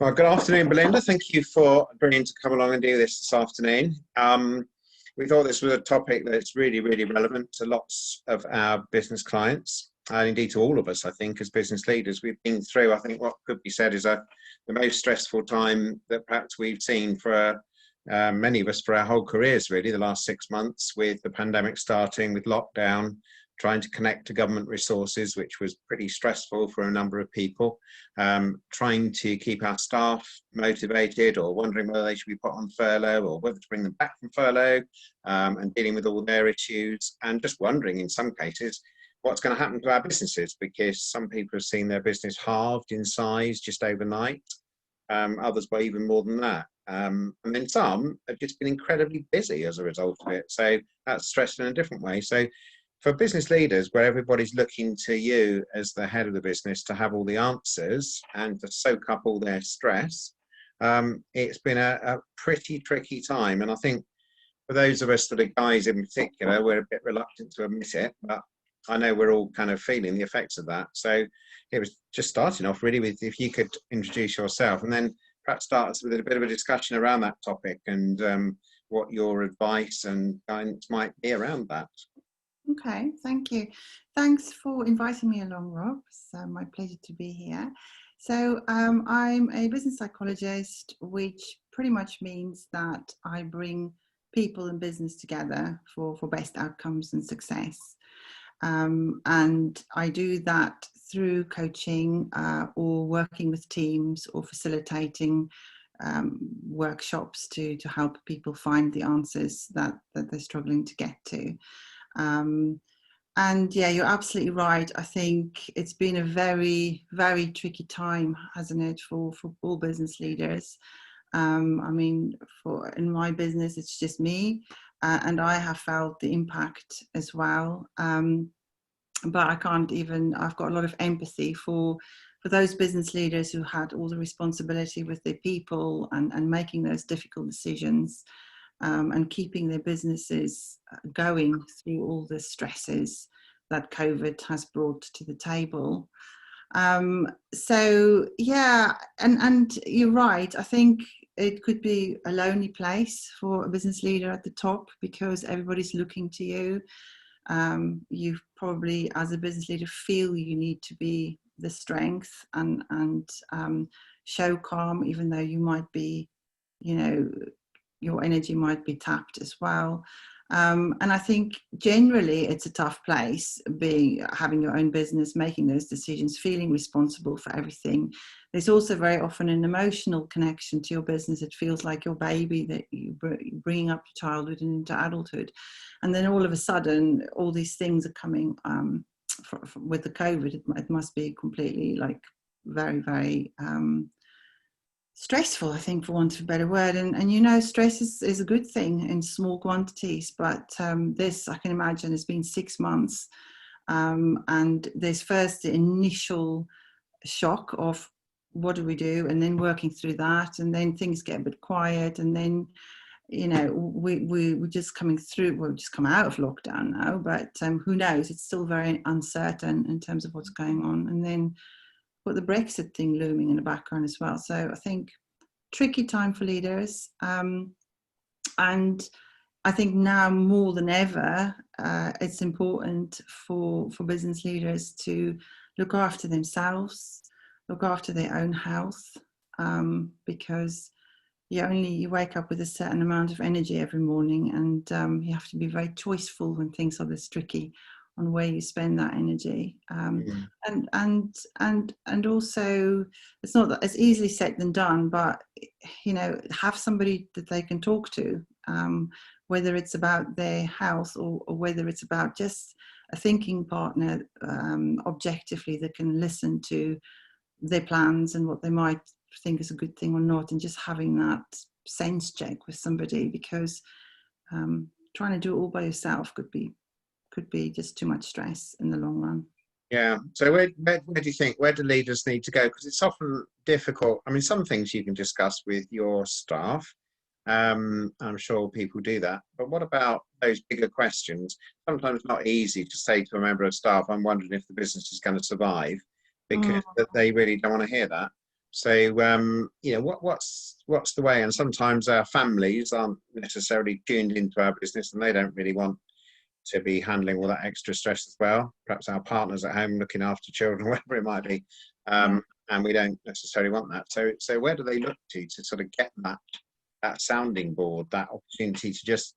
Well, good afternoon, Belinda. Thank you for agreeing to come along and do this afternoon. We thought this was a topic that's really, really relevant to lots of our business clients, and indeed to all of us, I think, as business leaders. We've been through, I think, what could be said is the most stressful time that perhaps we've seen for many of us for our whole careers, really, the last 6 months, with the pandemic starting, with lockdown, trying to connect to government resources, which was pretty stressful for a number of people, trying to keep our staff motivated or wondering whether they should be put on furlough or whether to bring them back from furlough, and dealing with all their issues, and just wondering in some cases what's going to happen to our businesses, because some people have seen their business halved in size just overnight, others by even more than that. And then some have just been incredibly busy as a result of it. So that's stressed in a different way. So for business leaders, where everybody's looking to you as the head of the business to have all the answers and to soak up all their stress, it's been a pretty tricky time. And I think for those of us that are guys in particular, we're a bit reluctant to admit it, but I know we're all kind of feeling the effects of that. So it was just starting off really with, if you could introduce yourself and then perhaps start us with a bit of a discussion around that topic and what your advice and guidance might be around that. Okay, thank you. Thanks for inviting me along, Rob. It's my pleasure to be here. So I'm a business psychologist, which pretty much means that I bring people and business together for best outcomes and success. And I do that through coaching or working with teams or facilitating workshops to help people find the answers that they're struggling to get to. And yeah, you're absolutely right. I think it's been a very, very tricky time, hasn't it, for all business leaders. I mean, in my business, it's just me, and I have felt the impact as well. But I've got a lot of empathy for those business leaders who had all the responsibility with their people and making those difficult decisions. And keeping their businesses going through all the stresses that COVID has brought to the table. So yeah, and you're right. I think it could be a lonely place for a business leader at the top because everybody's looking to you. You probably, as a business leader, feel you need to be the strength and show calm, even though you might be, your energy might be tapped as well. And I think generally it's a tough place, having your own business, making those decisions, feeling responsible for everything. There's also very often an emotional connection to your business. It feels like your baby that you're bringing up to childhood and into adulthood. And then all of a sudden, all these things are coming with the COVID. It must be completely very, very stressful, I think, for want of a better word. And stress is a good thing in small quantities, but this, I can imagine, has been 6 months. And there's first the initial shock of what do we do, and then working through that, and then things get a bit quiet, and then we're just coming through. We've just come out of lockdown now, but who knows? It's still very uncertain in terms of what's going on, and then got the Brexit thing looming in the background as well. So I think tricky time for leaders, and I think now more than ever it's important for business leaders to look after themselves, look after their own health, because you wake up with a certain amount of energy every morning, and you have to be very choiceful when things are this tricky on where you spend that energy, and also it's not that it's easily said than done, but have somebody that they can talk to, whether it's about their health or whether it's about just a thinking partner, objectively, that can listen to their plans and what they might think is a good thing or not, and just having that sense check with somebody, because trying to do it all by yourself could be just too much stress in the long run. Yeah. So where do you think, where do leaders need to go? Because it's often difficult. I mean, some things you can discuss with your staff. I'm sure people do that. But what about those bigger questions? Sometimes not easy to say to a member of staff, I'm wondering if the business is going to survive, because they really don't want to hear that. So, what's the way? And sometimes our families aren't necessarily tuned into our business, and they don't really want to be handling all that extra stress as well. Perhaps our partners at home looking after children, whatever it might be, and we don't necessarily want that. So where do they look to sort of get that sounding board, that opportunity to just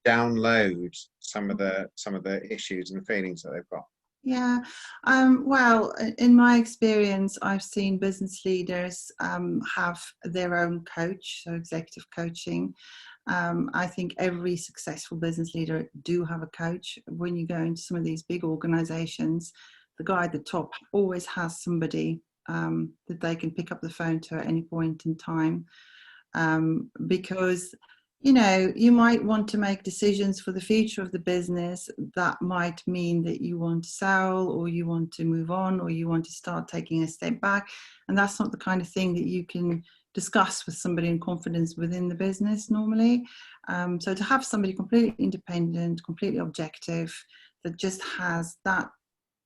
download some of the issues and feelings that they've got? Yeah, well, in my experience, I've seen business leaders have their own coach, so executive coaching. I think every successful business leader do have a coach. When you go into some of these big organizations, the guy at the top always has somebody that they can pick up the phone to at any point in time, because you might want to make decisions for the future of the business that might mean that you want to sell, or you want to move on, or you want to start taking a step back. And that's not the kind of thing that you can discuss with somebody in confidence within the business normally. So to have somebody completely independent, completely objective, that just has that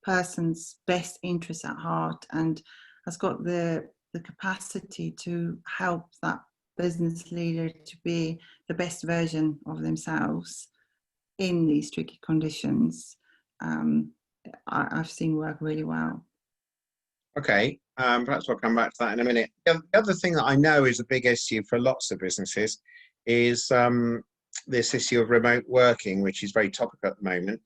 person's best interests at heart and has got the capacity to help that business leader to be the best version of themselves in these tricky conditions, I've seen work really well. Okay, perhaps we'll come back to that in a minute. The other thing that I know is a big issue for lots of businesses is this issue of remote working, which is very topical at the moment.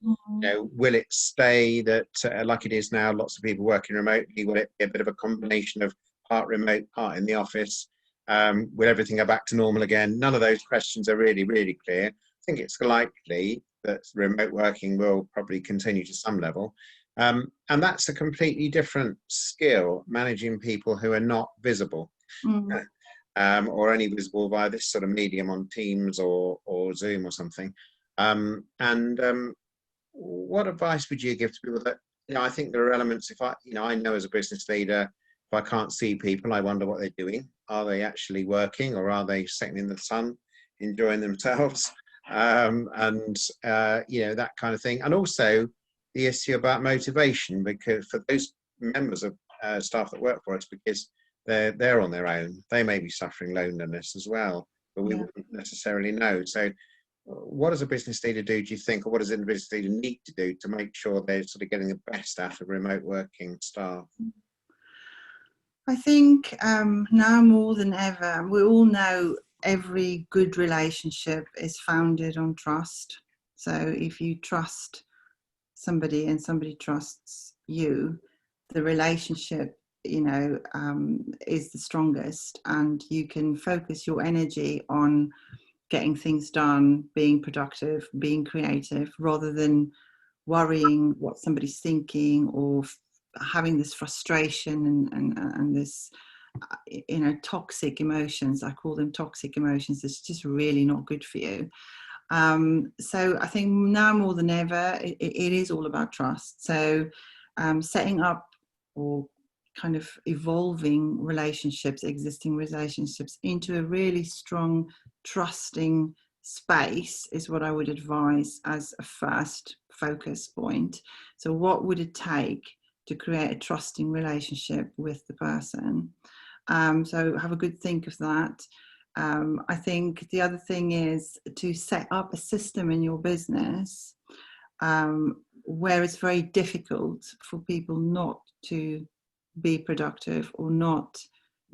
Will it stay that like it is now, lots of people working remotely? Will it be a bit of a combination of part remote, part in the office? Will everything go back to normal again? None of those questions are really, really clear. I think it's likely that remote working will probably continue to some level. And that's a completely different skill, managing people who are not visible, or only visible via this sort of medium on Teams or Zoom or something. What advice would you give to people that, I think there are elements, if I know as a business leader, if I can't see people, I wonder what they're doing. Are they actually working, or are they sitting in the sun, enjoying themselves? That kind of thing. And also the issue about motivation, because for those members of staff that work for us, because they're on their own, they may be suffering loneliness as well, but we wouldn't necessarily know. So what does a business leader do you think, or what does a business leader need to do to make sure they're sort of getting the best out of remote working staff? I think now more than ever, we all know every good relationship is founded on trust. So if you trust somebody and somebody trusts you, the relationship, is the strongest, and you can focus your energy on getting things done, being productive, being creative, rather than worrying what somebody's thinking, or having this frustration and this toxic emotions. I call them toxic emotions. It's just really not good for you. So I think now more than ever, it is all about trust. So setting up or kind of evolving relationships, existing relationships, into a really strong, trusting space is what I would advise as a first focus point. So what would it take to create a trusting relationship with the person? So have a good think of that. I think the other thing is to set up a system in your business where it's very difficult for people not to be productive or not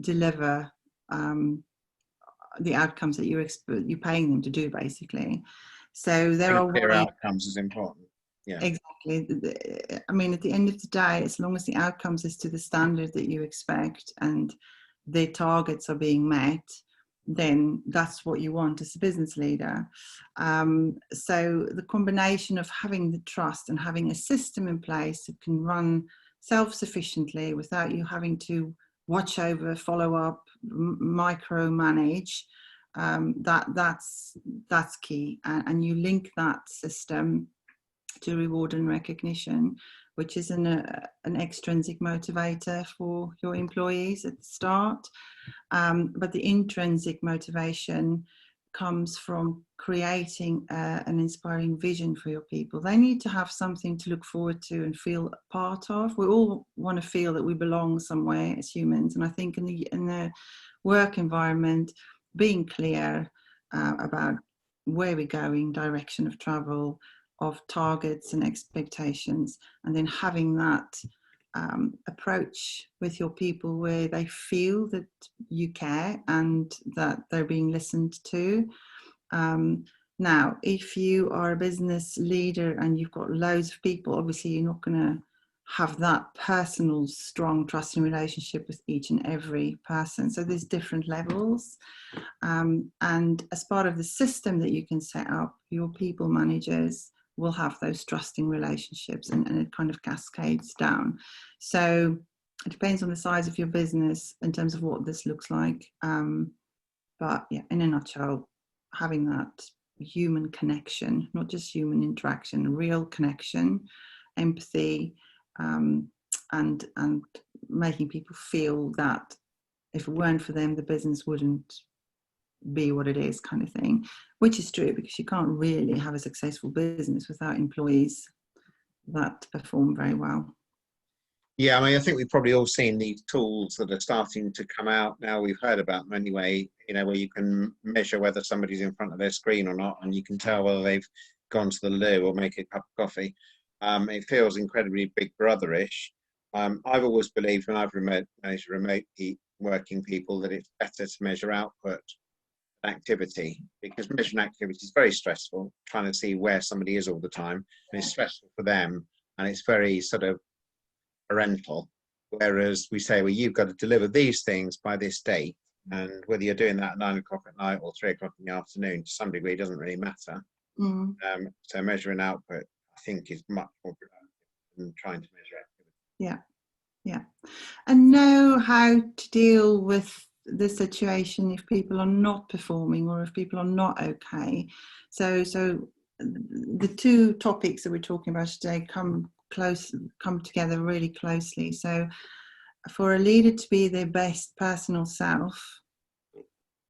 deliver the outcomes that you're paying them to do, basically. So there are clear outcomes is important. Yeah, exactly. I mean, at the end of the day, as long as the outcomes is to the standard that you expect and the targets are being met, then that's what you want as a business leader. So the combination of having the trust and having a system in place that can run self-sufficiently without you having to watch over, follow up, micromanage, that's key. And you link that system to reward and recognition, which is an extrinsic motivator for your employees at the start. But the intrinsic motivation comes from creating an inspiring vision for your people. They need to have something to look forward to and feel a part of. We all want to feel that we belong somewhere as humans, and I think in the work environment, being clear about where we're going, direction of travel, of targets and expectations, and then having that approach with your people where they feel that you care and that they're being listened to. Now, if you are a business leader and you've got loads of people, obviously you're not going to have that personal, strong, trusting relationship with each and every person. So there's different levels. And as part of the system that you can set up, your people managers will have those trusting relationships, and it kind of cascades down. So it depends on the size of your business in terms of what this looks like. But yeah, in a nutshell, having that human connection, not just human interaction, real connection, empathy, and making people feel that if it weren't for them, the business wouldn't be what it is, kind of thing, which is true, because you can't really have a successful business without employees that perform very well. Yeah, I mean, I think we've probably all seen these tools that are starting to come out now. We've heard about them anyway, where you can measure whether somebody's in front of their screen or not, and you can tell whether they've gone to the loo or make a cup of coffee. It feels incredibly Big Brother-ish. I've always believed, when I've measured remote working people, that it's better to measure output than activity, because measuring activity is very stressful, trying to see where somebody is all the time, and it's stressful for them, and it's very sort of parental. Whereas we say, well, you've got to deliver these things by this date, and whether you're doing that at 9 o'clock at night or 3 o'clock in the afternoon, to some degree, doesn't really matter. So measuring output, I think, is much more productive than trying to measure activity. Yeah, and know how to deal with the situation if people are not performing or if people are not okay. So the two topics that we're talking about today come together really closely. So for a leader to be their best personal self,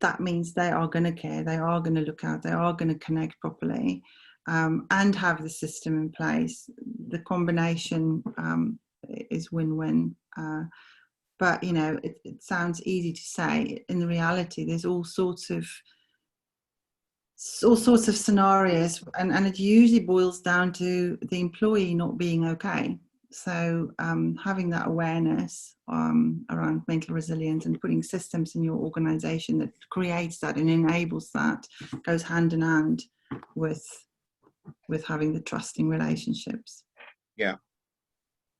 that means they are going to care, they are going to look out, they are going to connect properly, and have the system in place. The combination is win-win. But it sounds easy to say. In the reality, there's all sorts of scenarios, and it usually boils down to the employee not being okay. So having that awareness around mental resilience and putting systems in your organization that creates that and enables that goes hand in hand with having the trusting relationships.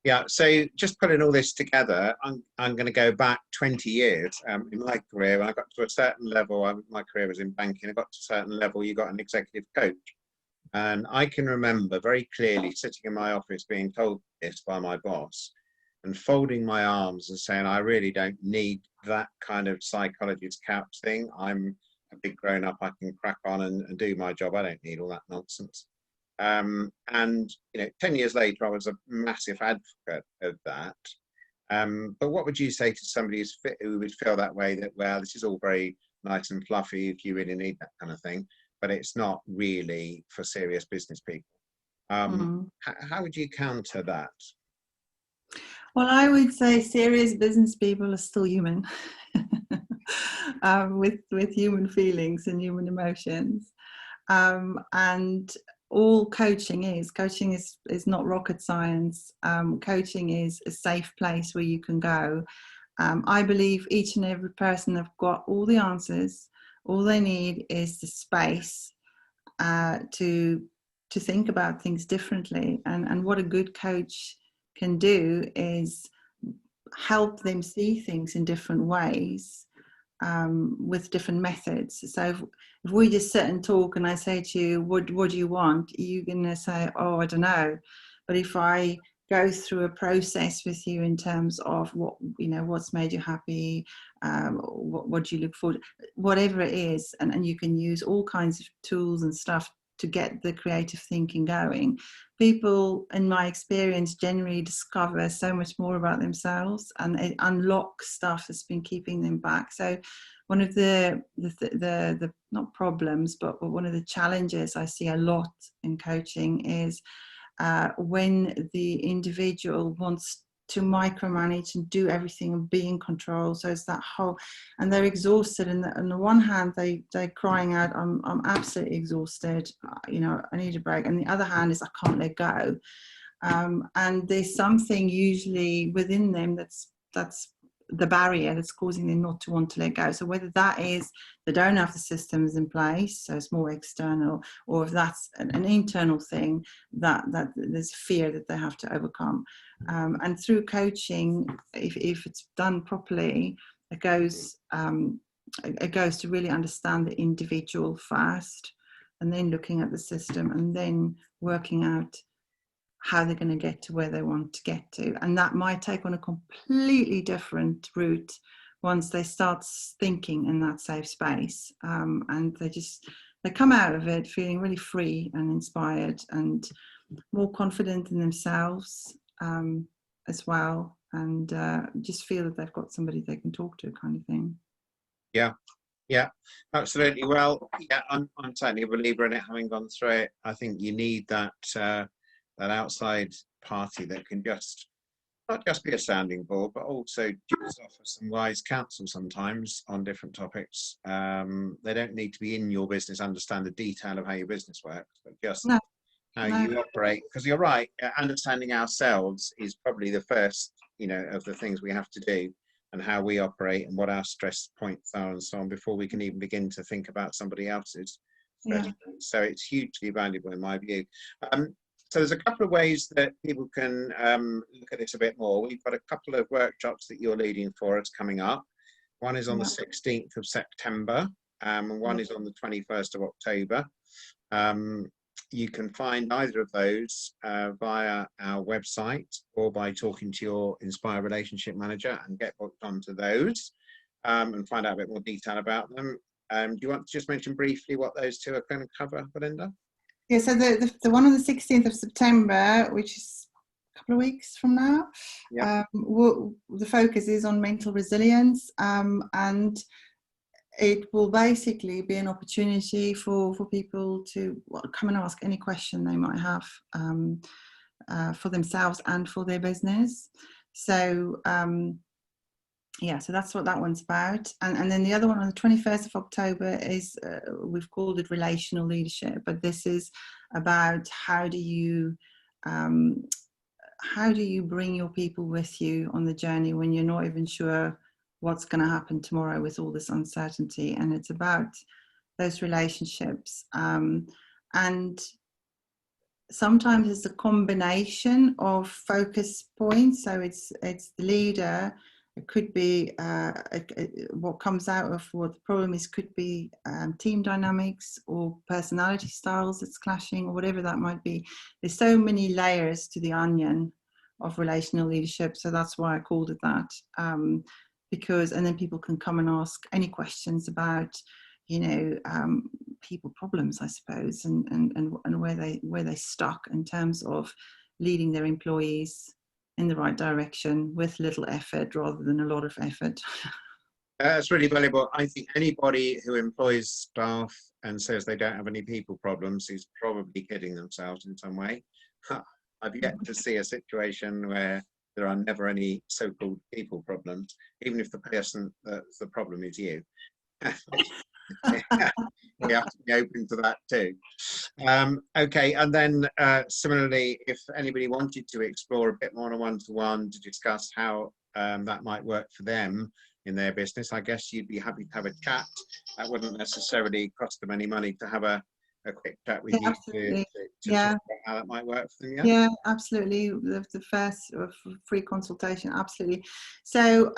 Yeah, so just putting all this together, I'm going to go back 20 years in my career. When I got to a certain level, my career was in banking, I got to a certain level, you got an executive coach. And I can remember very clearly sitting in my office being told this by my boss and folding my arms and saying, I really don't need that kind of psychologist couch thing. I'm a big grown up, I can crack on and do my job. I don't need all that nonsense. And 10 years later, I was a massive advocate of that. But what would you say to somebody who would feel that way, that, well, this is all very nice and fluffy if you really need that kind of thing, but it's not really for serious business people? How would you counter that? Well, I would say serious business people are still human, with human feelings and human emotions. And all coaching is not rocket science. Coaching is a safe place where you can go. I believe each and every person have got all the answers. All they need is the space to think about things differently. And what a good coach can do is help them see things in different ways, with different methods. So if we just sit and talk and I say to you, what do you want? You're going to say, oh, I don't know. But if I go through a process with you in terms of what's made you happy, what do you look for, whatever it is, and you can use all kinds of tools and stuff to get the creative thinking going, people, in my experience, generally discover so much more about themselves, and it unlocks stuff that's been keeping them back. So one of the not problems, but one of the challenges I see a lot in coaching is when the individual wants to micromanage and do everything and be in control. So it's that whole, and they're exhausted. And on the one hand, they're crying out, I'm absolutely exhausted. You know, I need a break. And the other hand is, I can't let go. And there's something usually within them that's the barrier that's causing them not to want to let go. So whether that is they don't have the systems in place, so it's more external, or if that's an internal thing, that there's fear that they have to overcome. And through coaching, if it's done properly, it goes to really understand the individual first, and then looking at the system, and then working out how they're going to get to where they want to get to. And that might take on a completely different route once they start thinking in that safe space. And they come out of it feeling really free and inspired and more confident in themselves as well. And just feel that they've got somebody they can talk to, kind of thing. Yeah, absolutely. Well, yeah, I'm certainly a believer in it, having gone through it. I think you need that outside party that can not just be a sounding board, but also just offer some wise counsel sometimes on different topics. They don't need to be in your business, understand the detail of how your business works, but just how you operate. Because you're right, understanding ourselves is probably the first, of the things we have to do, and how we operate and what our stress points are and so on, before we can even begin to think about somebody else's stress points. So it's hugely valuable in my view. So there's a couple of ways that people can look at this a bit more. We've got a couple of workshops that you're leading for us coming up. One is on the 16th of September, and one is on the 21st of October. You can find either of those via our website, or by talking to your Inspire Relationship Manager and get booked onto those and find out a bit more detail about them. Do you want to just mention briefly what those two are going to cover, Belinda? Yeah, so the one on the 16th of September, which is a couple of weeks from now, the focus is on mental resilience, and it will basically be an opportunity for people to come and ask any question they might have for themselves and for their business. So so that's what that one's about. And then the other one on the 21st of October is, we've called it relational leadership, but this is about how do you bring your people with you on the journey when you're not even sure what's going to happen tomorrow with all this uncertainty. And it's about those relationships. And sometimes it's a combination of focus points. So it's the leader. It could be what comes out of what the problem is, could be team dynamics or personality styles that's clashing, or whatever that might be. There's so many layers to the onion of relational leadership. So that's why I called it that. And then people can come and ask any questions about, people problems, I suppose, and where they stuck in terms of leading their employees in the right direction with little effort rather than a lot of effort. That's really valuable. I think anybody who employs staff and says they don't have any people problems is probably kidding themselves in some way. I've yet to see a situation where there are never any so-called people problems, even if the person that's the problem is you. We have to be open to that too. Okay, and then similarly, if anybody wanted to explore a bit more on a one-to-one to discuss how that might work for them in their business, I guess you'd be happy to have a chat. That wouldn't necessarily cost them any money to have a quick chat with you to talk about how that might work for them. Yeah, absolutely. The first free consultation, absolutely. So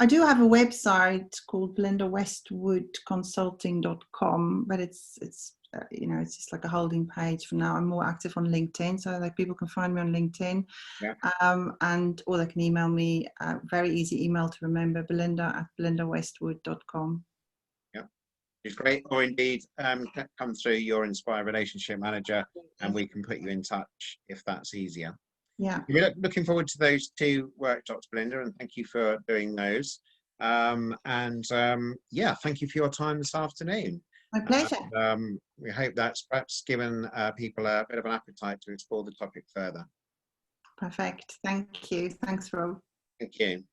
I do have a website called BelindaWestwoodConsulting.com, but it's just like a holding page for now. I'm more active on LinkedIn, so that people can find me on LinkedIn, or they can email me. Very easy email to remember: Belinda@BelindaWestwood.com. Yeah, is great, or indeed come through your Inspire Relationship Manager and we can put you in touch if that's easier. Yeah. We're looking forward to those 2 workshops, Belinda, and thank you for doing those. Yeah, thank you for your time this afternoon. My pleasure. We hope that's perhaps given people a bit of an appetite to explore the topic further. Perfect. Thank you. Thanks, Rob. Thank you.